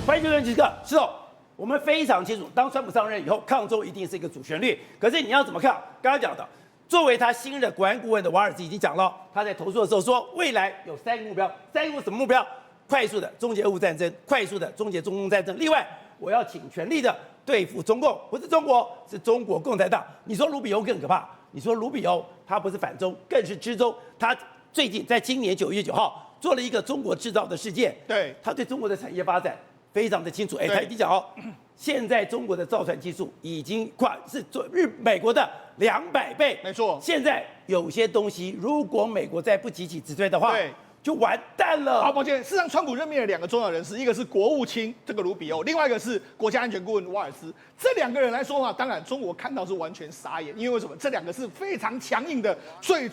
欢迎收看这个石头。我们非常清楚，当川普上任以后，抗中一定是一个主旋律。可是你要怎么看？刚刚讲的，作为他新任国安顾问的瓦尔兹已经讲了，他在投诉的时候说，未来有3个目标，3个什么目标？快速的终结俄乌战争，快速的终结中共战争。另外，我要请全力的对付中共，不是中国，是中国共产党。你说卢比欧更可怕？你说卢比欧他不是反中，更是知中。他最近在今年9月9号做了一个中国制造的事件，对，他对中国的产业发展非常的清楚。他已经讲哦，现在中国的造船技术已经是美国的200倍，没错。现在有些东西，如果美国再不急起直追的话，对，就完蛋了。好，抱歉，事实上，川普任命了2个重要人士，一个是国务卿这个卢比欧，另外一个是国家安全顾问瓦尔斯。这2个人来说的话，当然中国看到是完全傻眼，因为为什么？这2个是非常强硬的对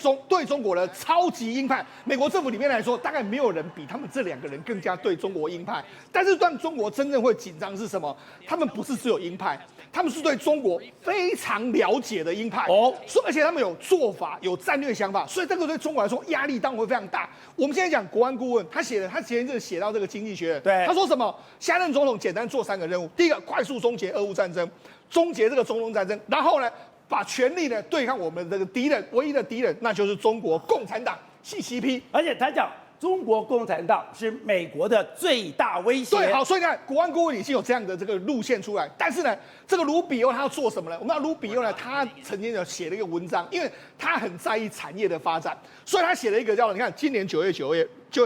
中国的超级鹰派。美国政府里面来说，大概没有人比他们这2个人更加对中国鹰派。但是让中国真正会紧张是什么？他们不是只有鹰派，他们是对中国非常了解的鹰派哦，而且他们有做法、有战略想法，所以这个对中国来说压力当然会非常大。我们现在讲国安顾问，他前一阵写到这个《经济学人》，对，他说什么？下任总统简单做3个任务：第一个，快速终结俄乌战争，终结这个中东战争，然后呢，把权力呢对抗我们这个敌人，唯一的敌人那就是中国共产党 （CCP）。而且他讲，中国共产党是美国的最大威胁。对，好，所以你看，国安顾问已经有这样的这个路线出来。但是呢，这个卢比欧他要做什么呢？我们知道卢比欧呢，他曾经有写了一个文章，因为他很在意产业的发展，所以他写了一个叫你看，今年9月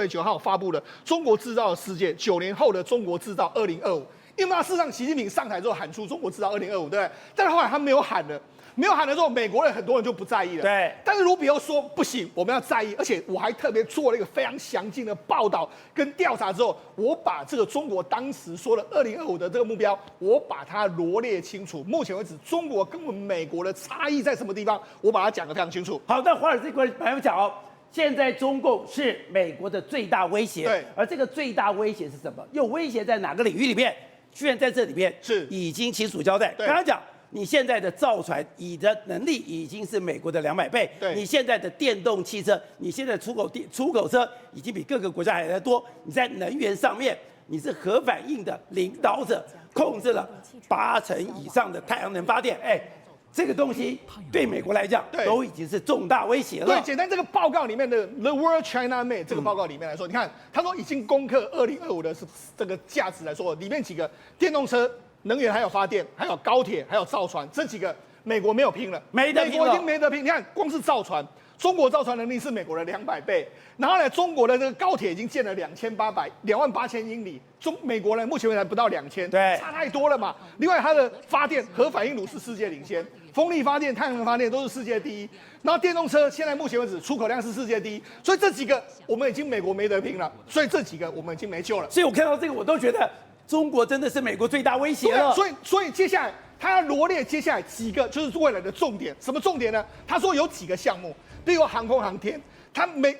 9号发布的《中国制造的世界9年后的中国制造2025》。因为他事实上，习近平上台之后喊出中国制造2025，对不对？但是后来他没有喊了。没有喊的时候，美国人很多人就不在意了。对，但是卢比欧说不行，我们要在意，而且我还特别做了一个非常详尽的报道跟调查之后，我把这个中国当时说的2025的这个目标，我把它罗列清楚。目前为止，中国跟我们美国的差异在什么地方，我把它讲得非常清楚。好，那华尔街观众朋友讲哦，现在中共是美国的最大威胁，对，而这个最大威胁是什么？又威胁在哪个领域里面？居然在这里面是已经清楚交代。刚刚讲。你现在的造船，你的能力已经是美国的200倍。对，你现在的电动汽车，你现在出口车已经比各个国家还要多。你在能源上面，你是核反应的领导者，控制了80%以上的太阳能发电。这个东西对美国来讲都已经是重大威胁了。对，简单这个报告里面的 The World China Map 这个报告里面来说，你看他说已经攻克2025的是这个价值来说，里面几个电动车。能源还有发电，还有高铁，还有造船，这几个美国没有拼了，美国已经没得拼。你看，光是造船，中国造船能力是美国的200倍。然后呢，中国的这个高铁已经建了28000英里，美国呢目前为止不到2000，对，差太多了嘛。另外，它的发电核反应炉是世界领先，风力发电、太阳能发电都是世界第一。然后电动车现在目前为止出口量是世界第一，所以这几个我们已经美国没得拼了，所以这几个我们已经没救了。所以我看到这个我都觉得。中国真的是美国最大威胁了，所以接下来他要罗列接下来几个就是未来的重点，什么重点呢？他说有几个项目，例如航空航天，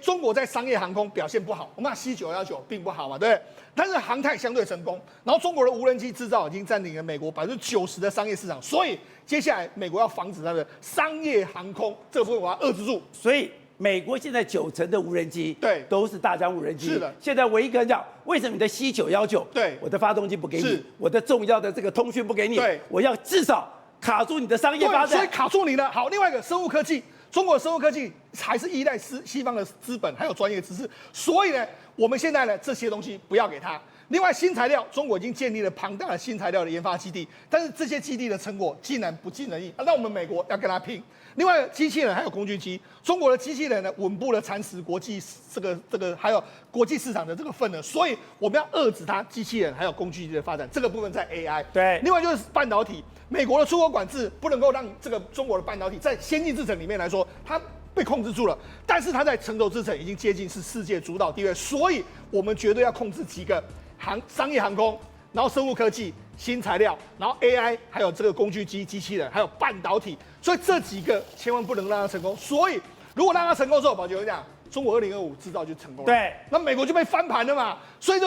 中国在商业航空表现不好，我们C919并不好嘛，对不对？但是航太相对成功，然后中国的无人机制造已经占领了美国90%的商业市场，所以接下来美国要防止它的商业航空这个部分我要遏制住，所以。美国现在90%的无人机，对，都是大疆无人机。是的，现在唯一跟人讲，为什么你的C919，对，我的发动机不给你，我的重要的这个通讯不给你，对，我要至少卡住你的商业发展。所以卡住你了。好，另外一个生物科技，中国的生物科技还是依赖西方的资本还有专业知识，所以呢，我们现在呢这些东西不要给他。另外，新材料，中国已经建立了庞大的新材料的研发基地，但是这些基地的成果竟然不尽人意，那我们美国要跟他拼。另外，机器人还有工具机，中国的机器人呢稳步的蚕食国际这个还有国际市场的这个份额，所以我们要遏制它机器人还有工具机的发展，这个部分在 AI。对，另外就是半导体，美国的出口管制不能够让这个中国的半导体在先进制程里面来说，它被控制住了，但是它在成熟制程已经接近是世界主导地位，所以我们绝对要控制几个商业航空，然后生物科技、新材料，然后 AI， 还有这个工具机、机器人，还有半导体，所以这几个千万不能让它成功。所以如果让它成功之后，宝杰会讲，中国2025制造就成功了，对，那美国就被翻盘了嘛。所以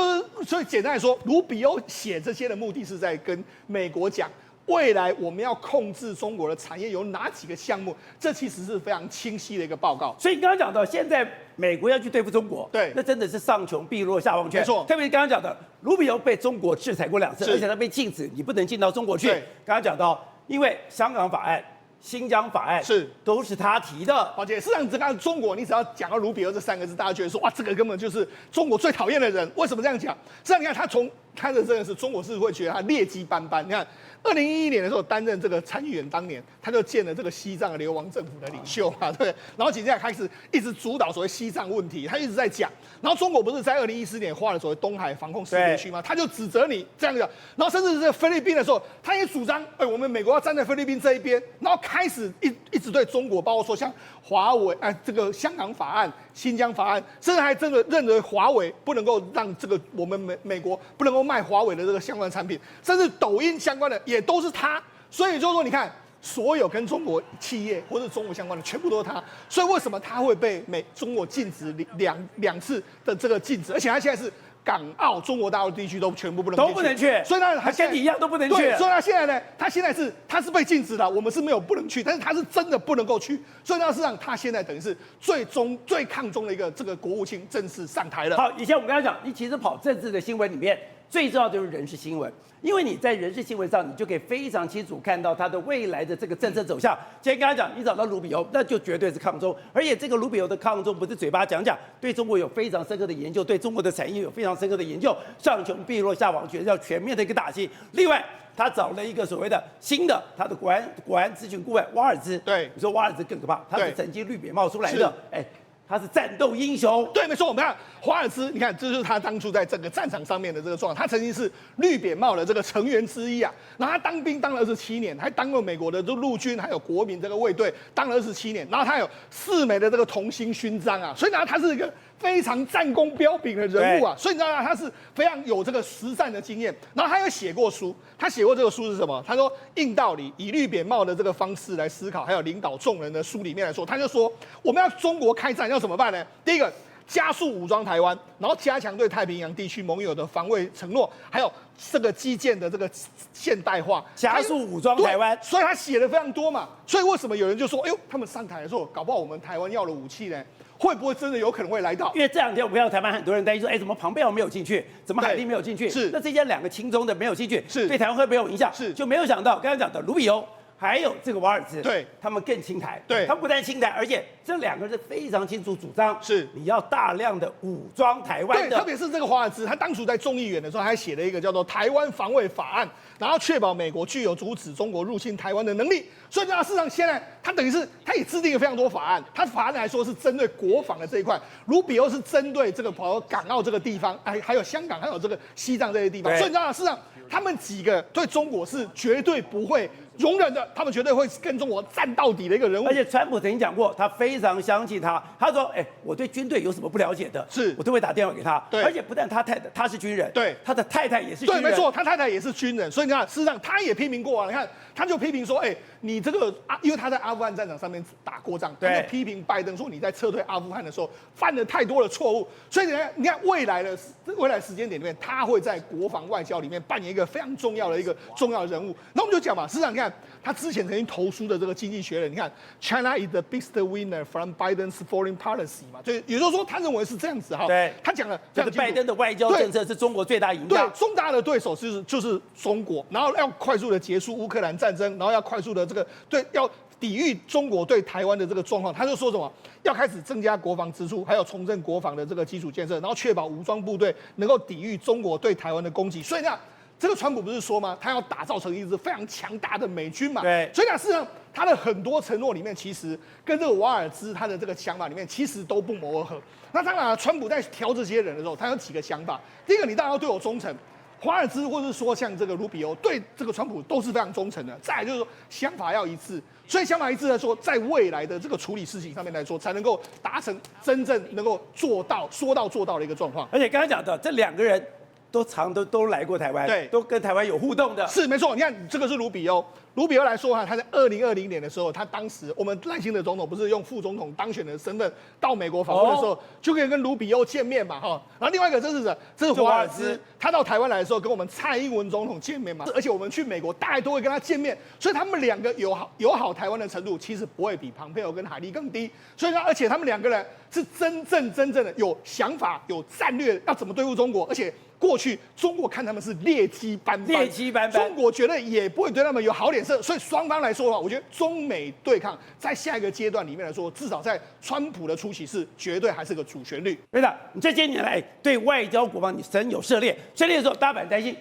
简单来说，卢比欧写这些的目的是在跟美国讲，未来我们要控制中国的产业有哪几个项目，这其实是非常清晰的一个报告。所以你刚刚讲到，现在美国要去对付中国，对那真的是上穷碧落下黄泉。没错特别是刚刚讲的，卢比欧被中国制裁过2次，是而且他被禁止，你不能进到中国去。对刚刚讲到，因为香港法案、新疆法案是都是他提的。宝姐，事实上，这个中国，你只要讲到卢比欧这3个字，大家觉得说，哇，这个根本就是中国最讨厌的人。为什么这样讲？实际上，你看他从他的真的是中国是会觉得他劣迹斑斑。你看，2011年的时候担任这个参议员，当年他就见了这个西藏的流亡政府的领袖嘛，对。然后紧接着开始一直主导所谓西藏问题，他一直在讲。然后中国不是在2014年划了所谓东海防控识别区吗？他就指责你这样讲。然后甚至是菲律宾的时候，他也主张，我们美国要站在菲律宾这一边。然后开始一直对中国，包括说像华为，这个香港法案、新疆法案，甚至还真的认为华为不能够让这个我们美国不能够卖华为的这个相关产品，甚至抖音相关的也都是他。所以就是说，你看，所有跟中国企业或者中国相关的，全部都是他。所以为什么他会被中国禁止两次的这个禁止？而且他现在是港澳中国大陆地区都全部不能都不能去，所以呢，他跟你一样都不能去。对，所以他现在呢，他是被禁止的，我们是没有不能去，但是他是真的不能够去。所以呢，事实上他现在等于是最抗中的一个这个国务卿正式上台了。好，以前我们刚才讲，你其实跑政治的新闻里面，最重要的就是人事新闻，因为你在人事新闻上，你就可以非常清楚看到他的未来的这个政策走向。今天刚才讲，你找到卢比欧，那就绝对是抗中，而且这个卢比欧的抗中不是嘴巴讲讲，对中国有非常深刻的研究，对中国的产业有非常深刻的研究，上穷碧落下黄泉，要全面的一个打击。另外，他找了一个所谓的新的他的国安咨询顾问瓦尔兹，对，你说瓦尔兹更可怕，他是对曾经绿扁帽出来的，他是战斗英雄。对，没错。我们看华尔兹，你看这就是他当初在整个战场上面的这个状况。他曾经是绿扁帽的这个成员之一啊。然后他当兵当了27年，还当过美国的陆军还有国民这个卫队，当了27年。然后他有4枚的这个同心勋章啊，所以呢，他是一个非常战功彪炳的人物啊。所以你知道他是非常有这个实战的经验。然后他有写过书，他写过这个书是什么？他说硬道理，以绿扁帽的这个方式来思考，还有领导众人的书里面来说，他就说我们要中国开战要怎么办呢？第一个，加速武装台湾，然后加强对太平洋地区盟友的防卫承诺，还有这个基建的这个现代化，加速武装台湾。所以他写的非常多嘛。所以为什么有人就说，哎呦，他们上台的时候，搞不好我们台湾要的武器呢，会不会真的有可能会来到？因为这2天我们看到台湾很多人担心说，怎么庞贝奥没有进去，怎么海地没有进去？是，那这些2个亲中的没有进去，是对台湾会不会有影响？是，就没有想到刚刚讲的卢比欧。还有这个瓦尔兹，对，他们更亲台，对，他们不但亲台，而且这2个人是非常清楚主张，是你要大量的武装台湾的，对，特别是这个华尔兹，他当初在众议院的时候，他还写了一个叫做《台湾防卫法案》，然后确保美国具有阻止中国入侵台湾的能力。所以呢，事实上现在他等于是他也制定了非常多法案，他法案来说是针对国防的这一块，卢比欧是针对这个跑到港澳这个地方，还有香港，还有这个西藏这些地方。所以你知道，事实上他们几个对中国是绝对不会容忍的，他们绝对会跟中国战到底的一个人物。而且川普曾经讲过，他非常相信他。他说：“我对军队有什么不了解的，是我都会打电话给他。对，而且不但他是军人，对，他的太太也是军人。对，没错，他太太也是军人。所以你看，事实上他也批评过啊。你看，他就批评说，你这个因为他在阿富汗战场上面打过仗，他就批评拜登说你在撤退阿富汗的时候犯了太多的错误。所以你看未来时间点里面，他会在国防外交里面扮演一个非常重要的人物。那我们就讲嘛，事实上你看他之前曾经投书的这个《经济学人》，你看 China is the biggest winner from Biden's foreign policy 嘛，就也就是说他认为是这样子哈。对，他讲了，就是拜登的外交政策是中国最大赢家。对，重大的对手就是中国，然后要快速的结束乌克兰战争，然后要快速的要抵御中国对台湾的这个状况。他就说什么要开始增加国防支出，还有重振国防的这个基础建设，然后确保武装部队能够抵御中国对台湾的攻击。所以呢，这个川普不是说吗？他要打造成一支非常强大的美军嘛。对。所以呢，事实上他的很多承诺里面，其实跟这个瓦尔兹他的这个想法里面，其实都不谋而合。那当然，川普在挑这些人的时候，他有几个想法。第一个，你当然要对我忠诚。华尔兹或者是说像这个卢比欧对这个川普都是非常忠诚的。再来就是说想法要一致，所以想法一致来说，在未来的这个处理事情上面来说，才能够达成真正能够做到说到做到的一个状况。而且刚才讲的这2个人，都来过台湾，对都跟台湾有互动的。是没错，你看这个是卢比欧。卢比欧来说哈，他在2020年的时候，他当时我们赖清德总统不是用副总统当选的身份到美国访问的时候，就可以跟卢比欧见面嘛哈。然后另外一个这是华尔兹，他到台湾来的时候跟我们蔡英文总统见面嘛，而且我们去美国大概都会跟他见面，所以他们两个友好台湾的程度其实不会比庞佩奥跟海利更低。所以呢，而且他们两个人是真正的有想法、有战略，要怎么对付中国，而且。过去中国看他们是劣迹斑斑，中国觉得也不会对他们有好脸色，所以双方来说的话，我觉得中美对抗在下一个阶段里面来说，至少在川普的初期是绝对还是个主旋律。对的，你这些年来对外交国防你深有涉猎的时候，大家本来担心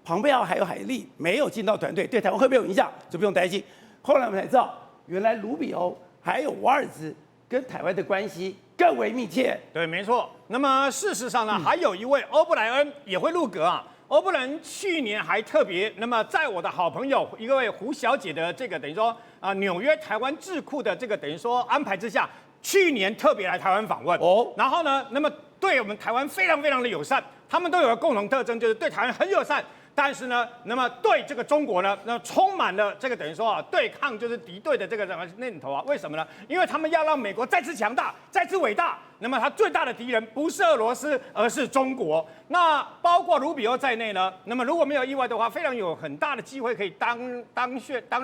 庞佩奥还有海利没有进到团队，对台湾会不会有影响，就不用担心。后来我们才知道，原来卢比欧还有瓦尔兹跟台湾的关系更为密切。对，没错。那么事实上呢，还有一位欧布莱恩也会入阁啊。欧布莱恩去年还特别，那么在我的好朋友一位胡小姐的这个等于说纽约台湾智库的这个等于说安排之下，去年特别来台湾访问哦。然后呢，那么对我们台湾非常的友善，他们都有个共同特征，就是对台湾很友善。但是呢，那么对这个中国呢，那充满了这个等于说对抗就是敌对的这个念头啊？为什么呢？因为他们要让美国再次强大，再次伟大。那么他最大的敌人不是俄罗斯，而是中国。那包括卢比欧在内呢，那么如果没有意外的话，非常有很大的机会可以担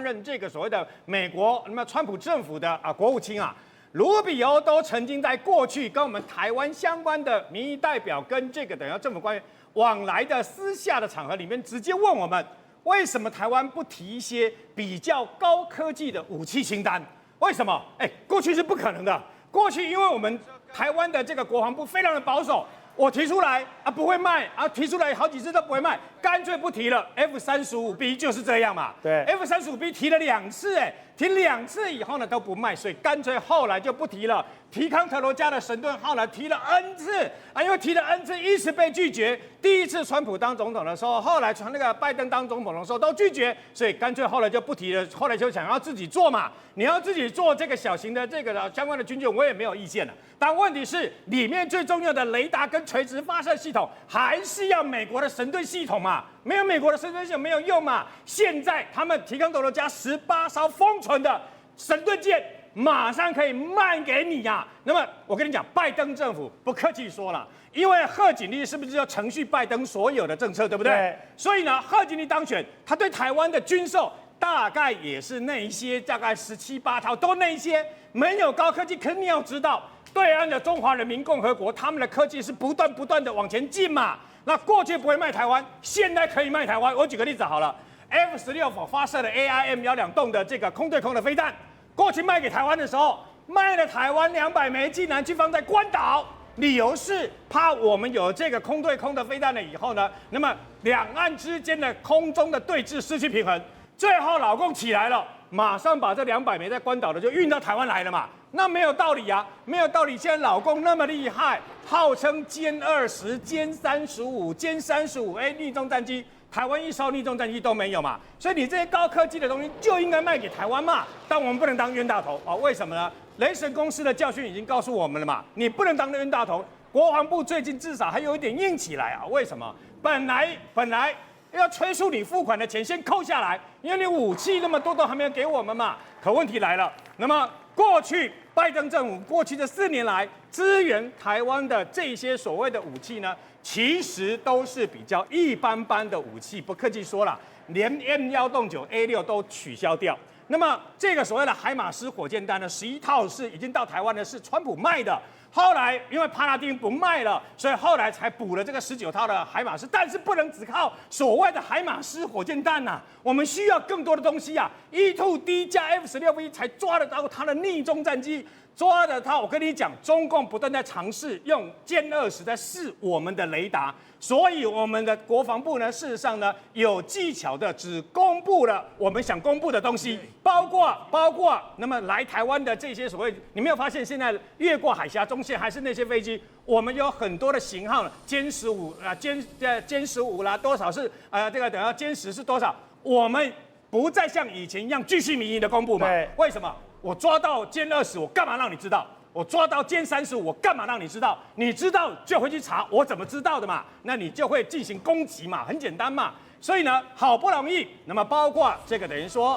任这个所谓的美国那么川普政府的国务卿啊。卢比欧都曾经在过去跟我们台湾相关的民意代表跟这个等于政府官员往来的私下的场合里面，直接问我们为什么台湾不提一些比较高科技的武器清单？为什么？过去是不可能的。过去因为我们台湾的这个国防部非常的保守，我提出来不会卖提出来好几次都不会卖，干脆不提了。F-35B 就是这样嘛。对 ，F-35B 提了2次，提2次以后呢都不卖，所以干脆后来就不提了。提康特罗加的神盾号呢提了 N 次因为提了 N 次一直被拒绝。第一次川普当总统的时候，后来那个拜登当总统的时候都拒绝，所以干脆后来就不提了。后来就想要自己做嘛，你要自己做这个小型的这个相关的军舰，我也没有意见了。但问题是，里面最重要的雷达跟垂直发射系统还是要美国的神盾系统嘛，没有美国的神盾系统没有用嘛。现在他们提康特罗加18艘封存的神盾舰。马上可以卖给你呀！那么我跟你讲，拜登政府不客气说了，因为贺锦丽是不是要程序拜登所有的政策，对不对？对。所以呢，贺锦丽当选，他对台湾的军售大概也是那一些，大概17、8套，都那一些，没有高科技。可是你要知道，对岸的中华人民共和国，他们的科技是不断的往前进嘛。那过去不会卖台湾，现在可以卖台湾。我举个例子好了 ，F-16发射的 AIM-12洞的这个空对空的飞弹。过去卖给台湾的时候，卖了台湾200枚，竟然去放在关岛，理由是怕我们有这个空对空的飞弹了以后呢，那么两岸之间的空中的对峙失去平衡，最后老共起来了，马上把这200枚在关岛的就运到台湾来了嘛，那没有道理啊，没有道理。现在老共那么厉害，号称歼20、歼35、歼35A 逆中战机。台湾一艘逆中战机都没有嘛，所以你这些高科技的东西就应该卖给台湾嘛。但我们不能当冤大头为什么呢？雷神公司的教训已经告诉我们了嘛，你不能当冤大头。国防部最近至少还有一点硬起来为什么？本来要催促你付款的钱先扣下来，因为你武器那么多都还没有给我们嘛。可问题来了，那么过去拜登政府过去的4年来支援台湾的这些所谓的武器呢？其实都是比较一般般的武器，不客气说了，连 M109A6 都取消掉。那么这个所谓的海马斯火箭弹呢，11套是已经到台湾的，是川普卖的。后来因为帕拉丁不卖了，所以后来才补了这个19套的海马斯。但是不能只靠所谓的海马斯火箭弹呐，我们需要更多的东西啊。E2D 加 F-16V 才抓得到它的逆中战机。抓得到，我跟你讲，中共不断在尝试用歼20在试我们的雷达，所以我们的国防部呢，事实上呢，有技巧的只公布了我们想公布的东西，包括那么来台湾的这些所谓，你没有发现现在越过海峡中线还是那些飞机，我们有很多的型号，歼15歼15啦，多少是这个等下歼10是多少，我们不再像以前一样巨细靡遗的公布嘛？为什么？我抓到歼20，我干嘛让你知道？我抓到歼35，我干嘛让你知道？你知道就会去查，我怎么知道的嘛？那你就会进行攻击嘛，很简单嘛。所以呢，好不容易，那么包括这个等于说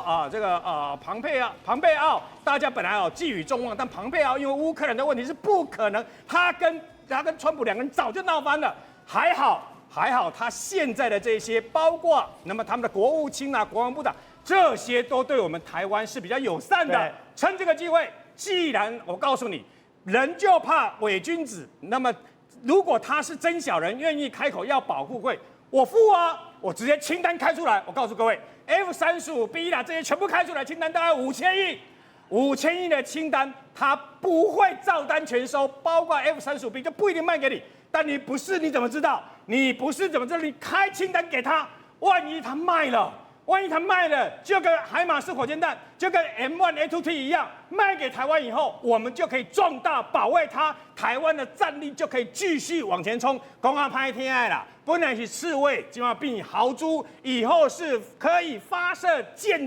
庞佩奥，大家本来寄予众望，但庞佩奥因为乌克兰的问题是不可能，他跟川普两个人早就闹翻了，还好，他现在的这些，包括那么他们的国务卿啊、国防部长，这些都对我们台湾是比较友善的。趁这个机会，既然我告诉你，人就怕伪君子，那么如果他是真小人，愿意开口要保护会，我付啊，我直接清单开出来。我告诉各位 ，F-35B 啦，这些全部开出来，清单大概5000亿的清单，他不会照单全收，包括 F-35B 就不一定卖给你。但你不是，你怎么知道？你开清单给他，万一他卖了，就跟海马斯火箭弹，就跟 M1A2T 一样，卖给台湾以后，我们就可以壮大保卫它，台湾的战力就可以继续往前冲。公安拍天爱啦，本来是刺猬，今晚变豪猪，以后是可以发射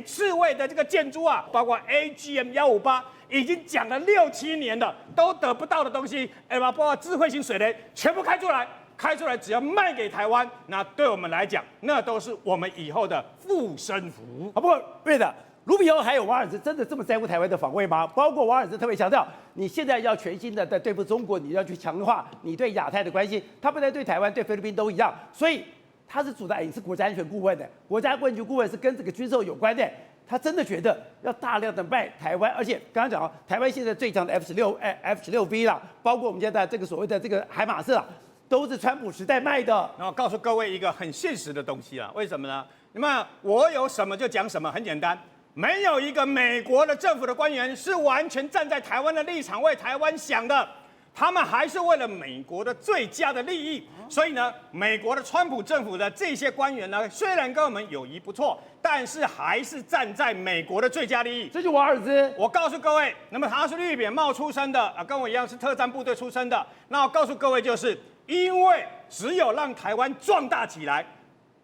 刺猬的这个箭猪啊，包括 AGM-158。已经讲了6、7年了，都得不到的东西，包括智慧型水雷，全部开出来，只要卖给台湾，那对我们来讲，那都是我们以后的护身符。不过对的，卢比欧还有瓦尔兹真的这么在乎台湾的防卫吗？包括瓦尔兹特别强调，你现在要全心的在对付中国，你要去强化你对亚太的关系，他不但对台湾、对菲律宾都一样，所以他是主张也是国家安全顾问的，国家安全顾问是跟这个军售有关的。他真的觉得要大量的卖台湾，而且刚刚讲到台湾现在最强的 F-16V 啦，包括我们现在这个所谓的这个海马斯啊，都是川普时代卖的。然后告诉各位一个很现实的东西啊，为什么呢？那么我有什么就讲什么，很简单，没有一个美国的政府的官员是完全站在台湾的立场为台湾想的。他们还是为了美国的最佳的利益，所以呢，美国的川普政府的这些官员呢，虽然跟我们友谊不错，但是还是站在美国的最佳利益。这就瓦尔兹，我告诉各位，那么他是绿扁帽出身的啊，跟我一样是特战部队出身的。那我告诉各位，就是因为只有让台湾壮大起来，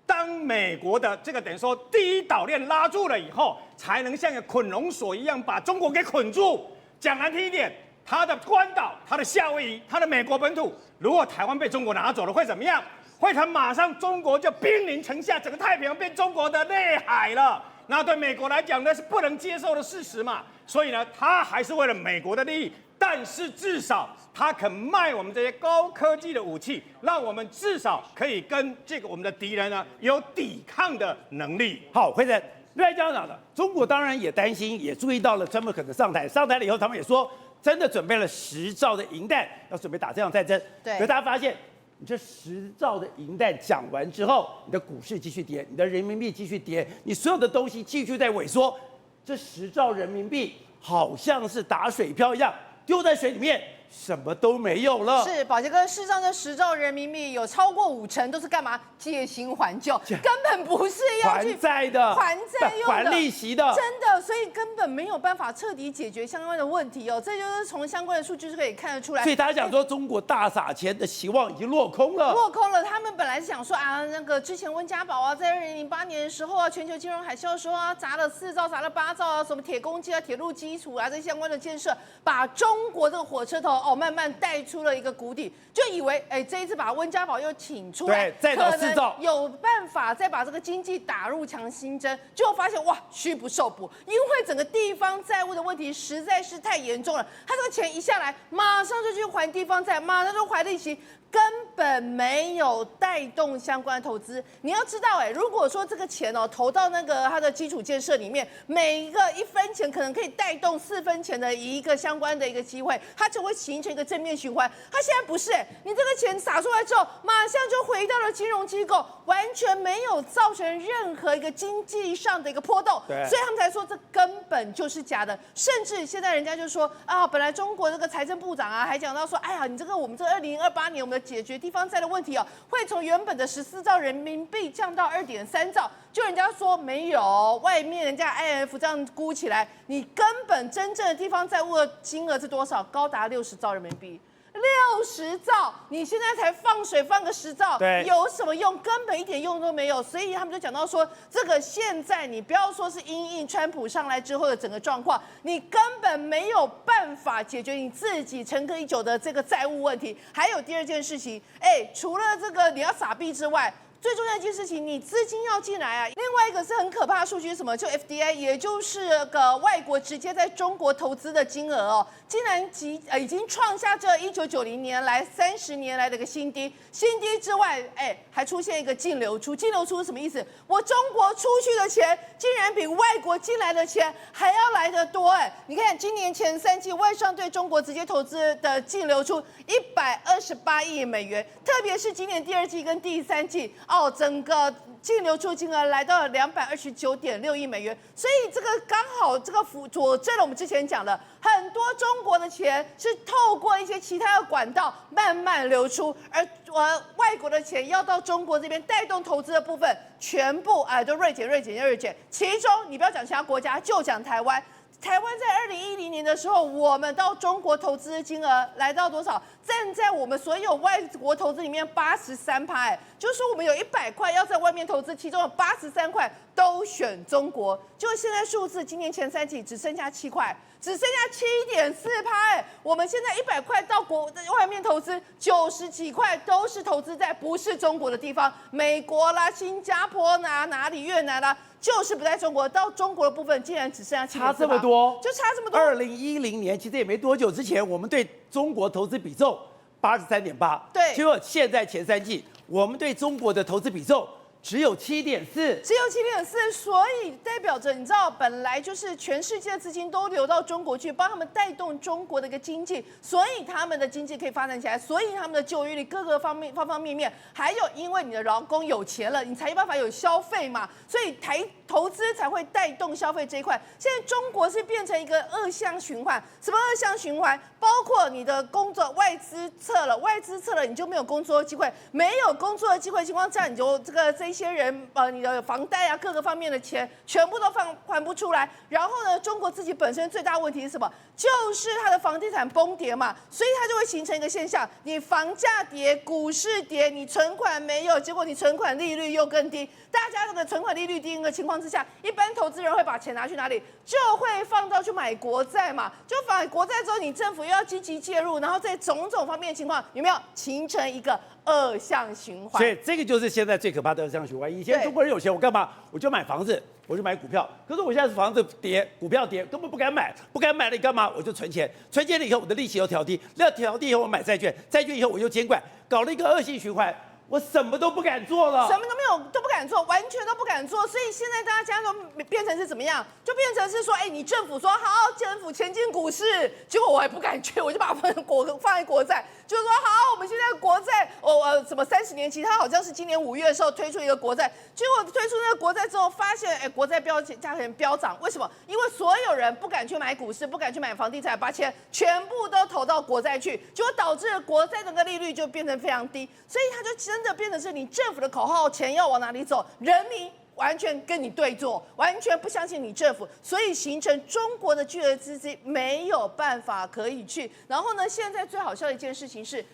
当美国的这个等于说第一岛链拉住了以后，才能像个捆龙索一样把中国给捆住。讲难听一点。他的关岛、他的夏威夷、他的美国本土，如果台湾被中国拿走了，会怎么样？会马上中国就兵临城下，整个太平洋变中国的内海了。那对美国来讲呢，是不能接受的事实嘛。所以呢，他还是为了美国的利益，但是至少他肯卖我们这些高科技的武器，让我们至少可以跟这个我们的敌人呢有抵抗的能力。好，辉仁，另外讲的，中国当然也担心，也注意到了川普可能上台了以后，他们也说。真的准备了10兆的银弹，要准备打这场战争。对。可是大家发现，你这10兆的银弹讲完之后，你的股市继续跌，你的人民币继续跌，你所有的东西继续在萎缩。这10兆人民币好像是打水漂一样，丢在水里面，什么都没有了。是，宝杰哥，事实上这10兆人民币有超过50%都是干嘛？借新还旧，根本不是要去还债的、还债用的、还利息的，真的，所以根本没有办法彻底解决相关的问题哦。这就是从相关的数据就可以看得出来。所以大家讲说，中国大撒钱的希望已经落空了。落空了，他们本来是想说啊，那个之前温家宝啊，在2008年的时候啊，全球金融海啸的时候啊，砸了4兆、砸了8兆啊，什么铁公鸡啊、铁路基础啊，这些相关的建设，把中国这个火车头慢慢带出了一个谷底，就以为这一次把温家宝又请出来，对，再找4兆，有办法再把这个经济打入强心针，结果发现哇，虚不受补，因为整个地方债务的问题实在是太严重了，他这个钱一下来，马上就去还地方债，马上就还利息。根本没有带动相关的投资。你要知道，如果说这个钱投到那个它的基础建设里面，每一个1分钱可能可以带动4分钱的一个相关的一个机会，它就会形成一个正面循环。它现在不是，你这个钱撒出来之后，马上就回到了金融机构，完全没有造成任何一个经济上的一个波动，所以他们才说这根本就是假的。甚至现在人家就说啊，本来中国这个财政部长啊还讲到说，哎呀，你这个我们这2028年我们解决地方债的问题会从原本的14兆人民币降到2.3兆，就人家说没有，外面人家 IMF 这样估起来，你根本真正的地方债务的金额是多少？高达60兆人民币。60 60兆，你现在才放水放个10兆，对，有什么用？根本一点用都没有。所以他们就讲到说，这个现在你不要说是因应川普上来之后的整个状况，你根本没有办法解决你自己沉疴已久的这个债务问题。还有第二件事情，除了这个你要撒币之外，最重要的一件事情，你资金要进来啊。另外一个是很可怕的数据是什么？就 FDI， 也就是个外国直接在中国投资的金额哦，竟然已经创下这1990年来30年来的一个新低。新低之外，还出现一个净流出。净流出是什么意思？我中国出去的钱，竟然比外国进来的钱还要来得多你看，今年前3季外商对中国直接投资的净流出128亿美元，特别是今年第2季跟第3季。整个净流出金额来到了229.6亿美元，所以这个刚好这个佐证了我们之前讲的，很多中国的钱是透过一些其他的管道慢慢流出，而外国的钱要到中国这边带动投资的部分，全部都锐减。其中你不要讲其他国家，就讲台湾。台湾在2010年的时候，我们到中国投资的金额来到多少？站在我们所有外国投资里面83%，就是说我们有100块要在外面投资，其中有83块都选中国。就现在数字，今年前3季只剩下7块，只剩下7.4%。我们现在100块到外面投资，90几块都是投资在不是中国的地方，美国啦、新加坡啦、哪里越南啦。就是不在中国，到中国的部分竟然只剩下差这么多，就差这么多。2010年其实也没多久之前，我们对中国投资比重83.8，对，结果现在前3季，我们对中国的投资比重只有7.4，所以代表着你知道，本来就是全世界的资金都流到中国去，帮他们带动中国的一个经济，所以他们的经济可以发展起来，所以他们的就业率各个方面，还有因为你的劳工有钱了，你才有办法有消费嘛，所以投资才会带动消费这一块。现在中国是变成一个恶性循环，什么恶性循环？包括你的工作外资撤了，你就没有工作机会，没有工作的机会情况下，你就这些人你的房贷啊各个方面的钱全部都还不出来。然后呢，中国自己本身最大问题是什么？就是它的房地产崩跌嘛，所以它就会形成一个现象：你房价跌，股市跌，你存款没有，结果你存款利率又更低。大家这个存款利率低的情况之下，一般投资人会把钱拿去哪里？就会放到去买国债嘛。就买国债之后，你政府又要积极介入，然后在种种方面的情况，有没有形成一个恶性循环？所以这个就是现在最可怕的恶性循环。以前中国人有钱，我干嘛？我就买房子，我就买股票。可是我现在是房子跌，股票跌，根本不敢买，不敢买了你干嘛？我就存钱，存钱了以后我的利息又调低，调低以后我买债券，债券以后我又监管，搞了一个恶性循环。我什么都不敢做了，什么都没有，都不敢做，完全都不敢做。所以现在大家都变成是怎么样？就变成是说，你政府说好，政府前进股市，结果我还不敢去，我就把放在国债，就是说好，我们现在国债，什么30年期，它好像是今年5月的时候推出一个国债，结果推出那个国债之后，发现国债价钱飙涨，为什么？因为所有人不敢去买股市，不敢去买房地产，把钱全部都投到国债去，结果导致国债整个利率就变成非常低，所以它就真的变成是你政府的口号，钱要往哪里走，人民完全跟你对坐，完全不相信你政府，所以形成中国的巨额资金没有办法可以去。然后呢，现在最好笑的一件事情是，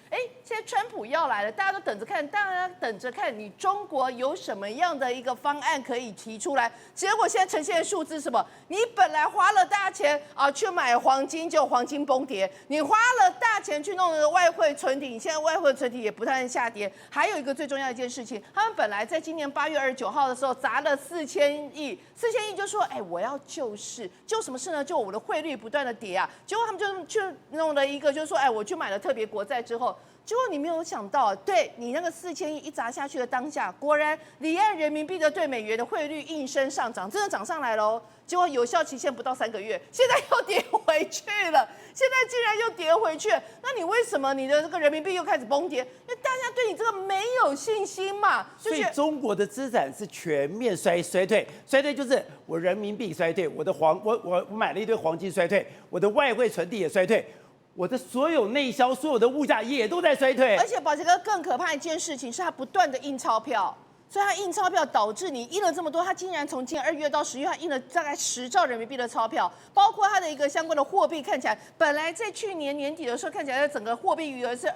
现在川普要来了，大家都等着看，大家等着看你中国有什么样的一个方案可以提出来。结果现在呈现的数字是什么？你本来花了大钱去买黄金，结果黄金崩跌；你花了大钱去弄的外汇存底，现在外汇存底也不断下跌。还有一个最重要的一件事情，他们本来在今年8月29号的时候砸了4000亿，4000亿就说，我要救市，救什么事呢？就我的汇率不断的跌啊。结果他们就去弄了一个，就是说，我去买了特别国债之后。结果你没有想到，对你那个4000亿一砸下去的当下，果然离岸人民币的对美元的汇率应声上涨，真的涨上来喽。结果有效期限不到3个月，现在又跌回去了，现在竟然又跌回去，那你为什么你的这个人民币又开始崩跌？因为大家对你这个没有信心嘛。所以中国的资产是全面衰退，衰退就是我人民币衰退，我买了一堆黄金衰退，我的外汇存底也衰退。我的所有内销、所有的物价也都在衰退，而且宝杰哥更可怕一件事情是，它不断的印钞票。所以他印钞票导致你印了这么多，他竟然从今年2月到10月，他印了大概10兆人民币的钞票，包括他的一个相关的货币，看起来本来在去年年底的时候，看起来整个货币余额是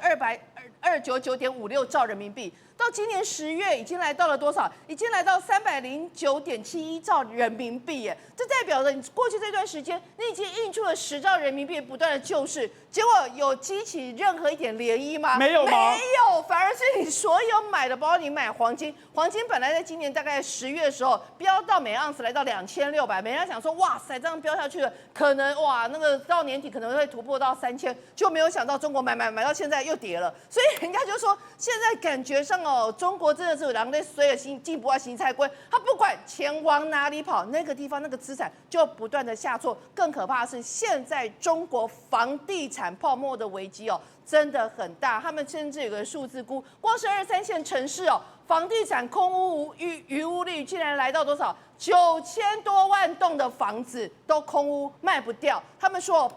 299.56兆人民币。到今年10月已经来到了多少？已经来到309.71兆人民币耶！这代表着你过去这段时间，你已经印出了10兆人民币，不断的救市，结果有激起任何一点涟漪吗？没有吗？没有，反而是你所有买的，包括你买黄金，黄金本来在今年大概10月的时候飙到每盎司来到2600，每人想说哇塞，这样飙下去了，可能哇那个到年底可能会突破到3000，就没有想到中国买到现在又跌了，所以人家就说现在感觉上中国真的是有人在随着进步啊，新菜龟，他不管钱往哪里跑，那个地方那个资产就不断的下挫。更可怕的是，现在中国房地产泡沫的危机真的很大。他们甚至有个数字估，光是2、3线城市房地产空屋余屋率竟然来到多少？9000多万栋的房子都空屋卖不掉。他们说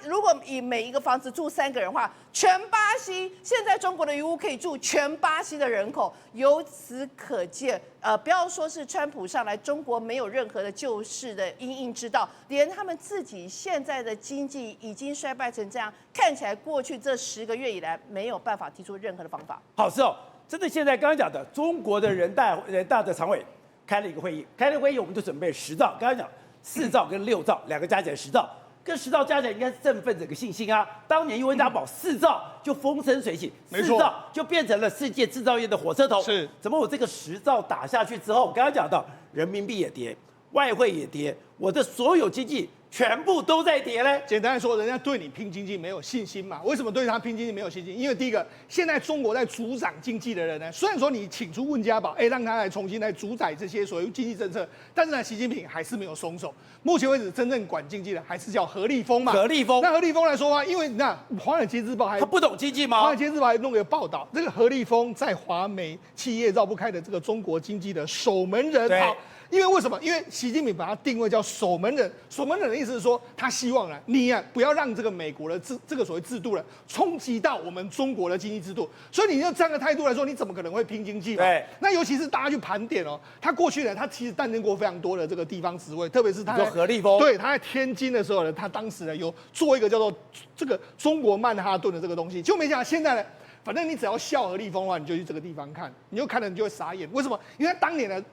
如果以每一个房子住3个人的话，全巴西现在中国的余屋可以住全巴西的人口。由此可见，不要说是川普上来，中国没有任何的救市的因应之道，连他们自己现在的经济已经衰败成这样，看起来过去这10个月以来没有办法提出任何的方法。好，是真的现在刚刚讲的，中国的人大的常委开了一个会议，我们就准备10兆，刚刚讲4兆跟6兆2个加起来10兆，跟10兆加起来应该是振奋整个信心啊。当年温家宝4兆就风生水起，4兆就变成了世界制造业的火车头。是，怎么我这个10兆打下去之后，我刚刚讲到人民币也跌，外汇也跌，我的所有经济全部都在跌嘞。简单来说，人家对你拼经济没有信心嘛？为什么对他拼经济没有信心？因为第一个，现在中国在主掌经济的人呢，虽然说你请出温家宝，让他来重新来主宰这些所谓经济政策，但是呢，习近平还是没有松手。目前为止，真正管经济的还是叫何立峰嘛。何立峰，那何立峰来说的话，因为那《华尔街日报》他不懂经济吗？《华尔街日报》还弄个报道，这个何立峰在华美企业绕不开的这个中国经济的守门人。好。因为为什么？因为习近平把他定位叫守门人。守门人的意思是说，他希望你不要让这个美国的这个所谓制度冲击到我们中国的经济制度。所以你用这样的态度来说，你怎么可能会拼经济嘛？对。那尤其是大家去盘点他过去他其实担任过非常多的这个地方职位，特别是他做何立峰，对，他在天津的时候他当时有做一个叫做这个中国曼哈顿的这个东西，就没想到现在反正你只要笑何立峰的话，你就去这个地方看，你就看了你就会傻眼。为什么？因为他当年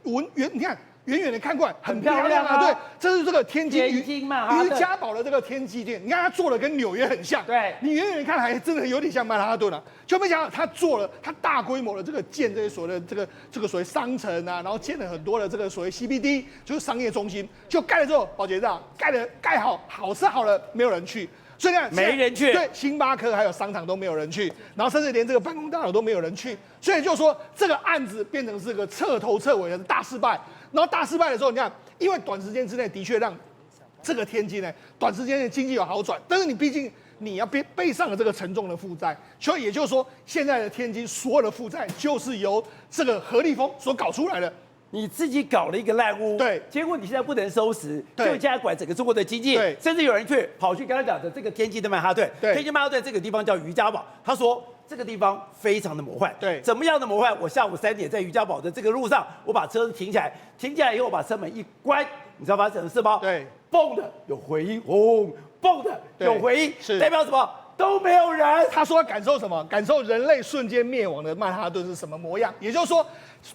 你看。远远的看过来很漂亮啊，对，这是这个天津瑜伽堡的这个天际线，你看它做的跟纽约很像，对，你远远看还真的有点像曼哈顿啊，就没想到他做了，他大规模的这个建这些所谓的这个所谓商城啊，然后建了很多的这个所谓 CBD， 就是商业中心，就盖了之后，保洁长盖好是好了，没有人去。所以呢，没人去，对，星巴克还有商场都没有人去，然后甚至连这个办公大楼都没有人去，所以就说这个案子变成是个彻头彻尾的大失败。然后大失败的时候，你看，因为短时间之内的确让这个天津短时间的经济有好转，但是你毕竟你要背上了这个沉重的负债，所以也就是说，现在的天津所有的负债就是由这个何立峰所搞出来的。你自己搞了一个烂屋，对，结果你现在不能收拾，就现在管整个中国的经济，对，甚至有人跑去刚才讲的这个天津的曼哈顿，对，天津曼哈顿这个地方叫瑜伽堡，他说这个地方非常的魔幻，对，怎么样的魔幻？我下午3点在瑜伽堡的这个路上，我把车子停起来以后我把车门一关，你知道发生什么事吗？对，嘣的有回音，轰，嘣的有回音，是代表什么？都没有人。他说感受什么？感受人类瞬间灭亡的曼哈顿是什么模样？也就是说，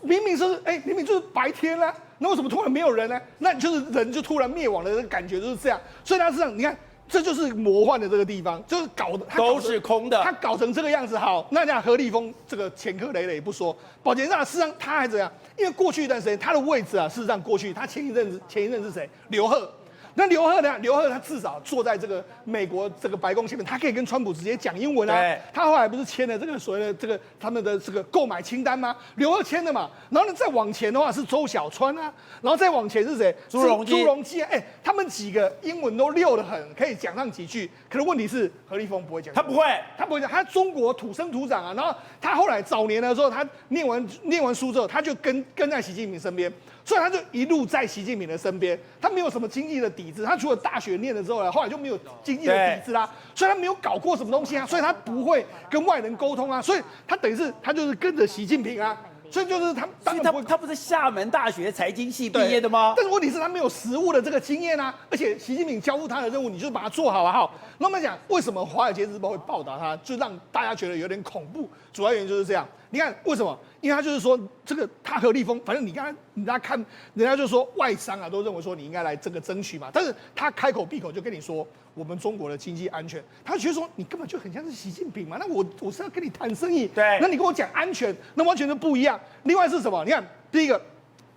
明明就是白天啦，那为什么突然没有人呢？那就是人就突然灭亡的这个感觉就是这样。所以他是这样，你看，这就是魔幻的这个地方，就是都是空的。他搞成这个样子，好，那讲何立峰这个前科累累不说，保洁站事实上他还怎样？因为过去一段时间他的位置事实上过去他前一任是谁？刘鹤。那刘鹤呢？刘鹤他至少坐在这个美国这个白宫前面，他可以跟川普直接讲英文啊。他后来不是签了这个所谓的这个他们的这个购买清单吗？刘鹤签的嘛。然后呢，再往前的话是周小川啊，然后再往前是谁？朱镕基。他们几个英文都溜得很，可以讲上几句。可是问题是何立峰不会讲，他不会讲，他中国土生土长啊。然后他后来早年的时候，他念完书之后，他就跟在习近平身边。所以他就一路在习近平的身边，他没有什么经济的底子，他除了大学念了之后呢，后来就没有经济的底子啦，所以他没有搞过什么东西啊，所以他不会跟外人沟通啊，所以他等于是他就是跟着习近平啊，所以就是他当然不会。他不是厦门大学财经系毕业的吗？但是问题是，他没有实务的这个经验啊，而且习近平交付他的任务，你就是把它做好啊。好，那我们讲为什么《华尔街日报》会报道他，就让大家觉得有点恐怖。主要原因就是这样。你看为什么？因为他就是说，这个他和立峰，反正你刚才人家看，人家就说外商啊都认为说你应该来这个争取嘛，但是他开口闭口就跟你说我们中国的经济安全，他觉得说你根本就很像是习近平嘛，那我是要跟你谈生意，对，那你跟我讲安全，那完全就不一样。另外是什么？你看第一个。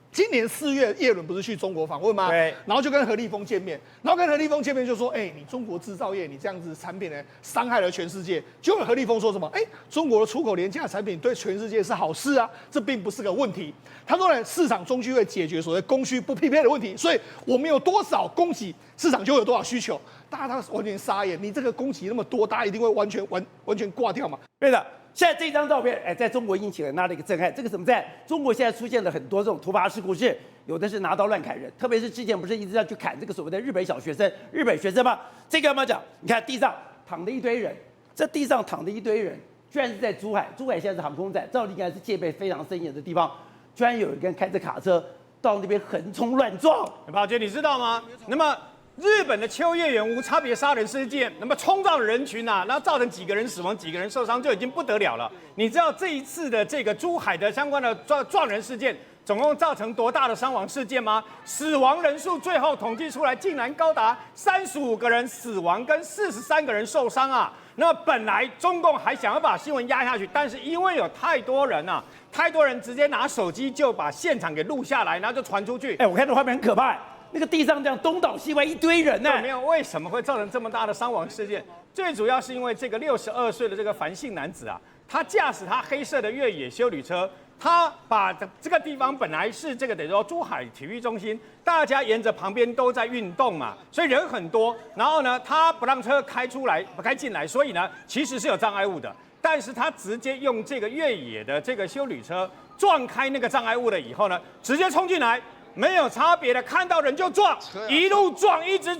今年4月，叶伦不是去中国访问吗？对。然后就跟何立峰见面，然后跟何立峰见面就说：“你中国制造业，你这样子产品呢，伤害了全世界。”结果何立峰说什么？中国的出口廉价产品对全世界是好事啊，这并不是个问题。他说呢，市场终究会解决所谓供需不匹配的问题，所以我们有多少供给，市场就有多少需求。大家完全傻眼，你这个供给那么多，大家一定会完全挂掉嘛？对的。现在这张照片，在中国引起了很大的一个震撼。这个怎么在中国现在出现了很多这种突发事故，是有的是拿刀乱砍人，特别是之前不是一直要去砍这个所谓的日本小学生、日本学生吗？这个要不要讲？你看地上躺着一堆人，这地上躺着一堆人，居然是在珠海。珠海现在是航空站，照理应该是戒备非常森严的地方，居然有一个人开着卡车到那边横冲乱撞。宝杰，你知道吗？那么日本的秋叶原无差别杀人事件，那么冲撞人群啊，那造成几个人死亡、几个人受伤，就已经不得了了。你知道这一次的这个珠海的相关的撞人事件，总共造成多大的伤亡事件吗？死亡人数最后统计出来，竟然高达35个人死亡跟43个人受伤啊！那么本来中共还想要把新闻压下去，但是因为有太多人啊，太多人直接拿手机就把现场给录下来，然后就传出去。我看到画面很可怕。那个地上这样东倒西歪一堆人呢，没有为什么会造成这么大的伤亡事件？最主要是因为这个62岁的这个樊姓男子啊，他驾驶他黑色的越野休旅车，他把这个地方本来是这个等于说珠海体育中心，大家沿着旁边都在运动嘛，所以人很多。然后呢，他不让车开进来，所以呢，其实是有障碍物的。但是他直接用这个越野的这个休旅车撞开那个障碍物了以后呢，直接冲进来。没有差别的，看到人就撞，一路撞，一直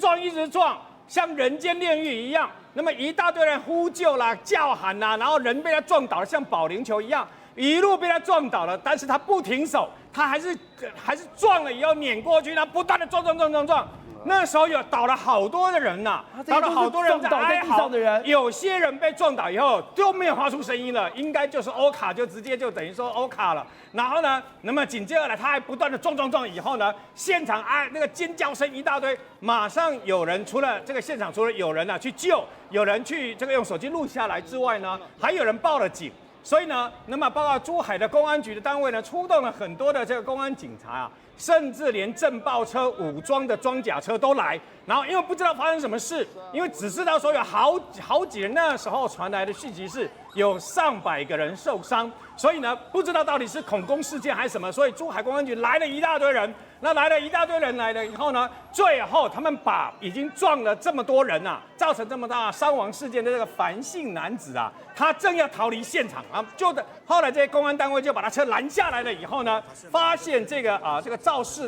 撞，像人间炼狱一样。那么一大堆人呼救啦、叫喊啦，然后人被他撞倒了，像保龄球一样，一路被他撞倒了。但是他不停手，他还是撞了以后碾过去，他不断的撞。那时候有倒了好多的人呐，倒了好多人在在地上的人，有些人被撞倒以后都没有发出声音了，应该就是欧卡，就直接就等于说欧卡了。然后呢，那么紧接着来，他还不断的撞，以后呢，现场那个尖叫声一大堆，马上有人除了这个现场除了有人去救，有人去这个用手机录下来之外呢，还有人报了警。所以呢，那么包括珠海的公安局的单位呢，出动了很多的这个公安警察啊，甚至连震爆车、武装的装甲车都来。然后因为不知道发生什么事，因为只知道说有好几人，那时候传来的讯息是有上百个人受伤，所以呢不知道到底是恐攻事件还是什么，所以珠海公安局来了一大堆人。那来了一大堆人来了以后呢，最后他们把已经撞了这么多人啊，造成这么大伤亡事件的这个樊姓男子啊，他正要逃离现场啊，后来这些公安单位就把他车拦下来了以后呢，发现这个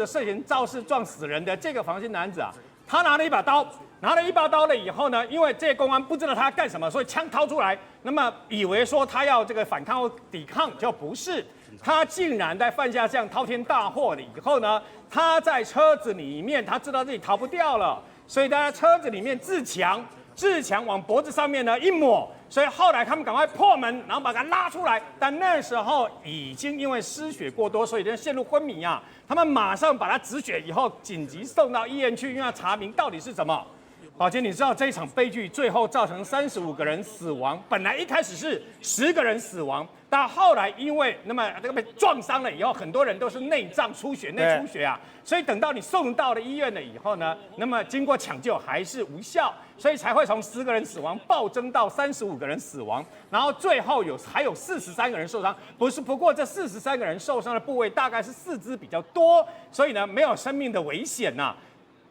涉嫌肇事撞死人的这个樊姓男子啊，他拿了一把刀了以后呢，因为这些公安不知道他要干什么，所以枪掏出来，那么以为说他要这个反抗或抵抗，就不是。他竟然在犯下这样滔天大祸了以后呢，他在车子里面，他知道自己逃不掉了，所以他在车子里面自强往脖子上面呢一抹，所以后来他们赶快破门，然后把他拉出来，但那时候已经因为失血过多，所以就陷入昏迷啊。他们马上把他止血以后，紧急送到医院去，因为要查明到底是什么。宝杰，你知道这一场悲剧最后造成35个人死亡，本来一开始是10个人死亡，但后来因为那么这个被撞伤了以后，很多人都是内脏出血啊，所以等到你送到了医院了以后呢，那么经过抢救还是无效，所以才会从10个人死亡暴增到35个人死亡，然后最后还有43个人受伤，不过这43个人受伤的部位大概是四肢比较多，所以呢没有生命的危险呐。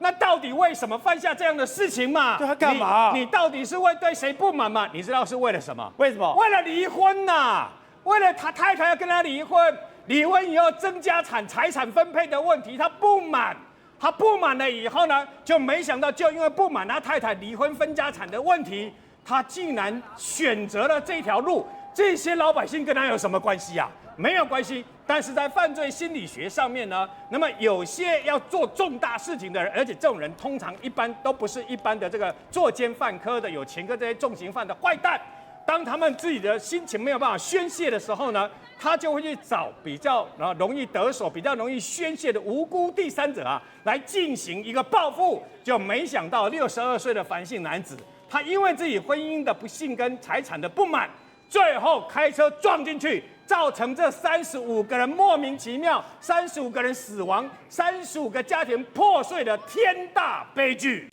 那到底为什么犯下这样的事情嘛？对他干嘛？你到底是对谁不满嘛？你知道是为了什么？为什么？为了离婚呐！为了他太太要跟他离婚，离婚以后增加财产分配的问题，他不满了以后呢，就没想到就因为不满他太太离婚分家产的问题，他竟然选择了这条路。这些老百姓跟他有什么关系啊？没有关系。但是在犯罪心理学上面呢，那么有些要做重大事情的人，而且这种人通常一般都不是一般的这个作奸犯科的有前科这些重刑犯的坏蛋。当他们自己的心情没有办法宣泄的时候呢，他就会去找比较容易得手、比较容易宣泄的无辜第三者啊，来进行一个报复。就没想到62岁的樊姓男子，他因为自己婚姻的不幸跟财产的不满，最后开车撞进去，造成这35个人莫名其妙，35个人死亡，35个家庭破碎的天大悲剧。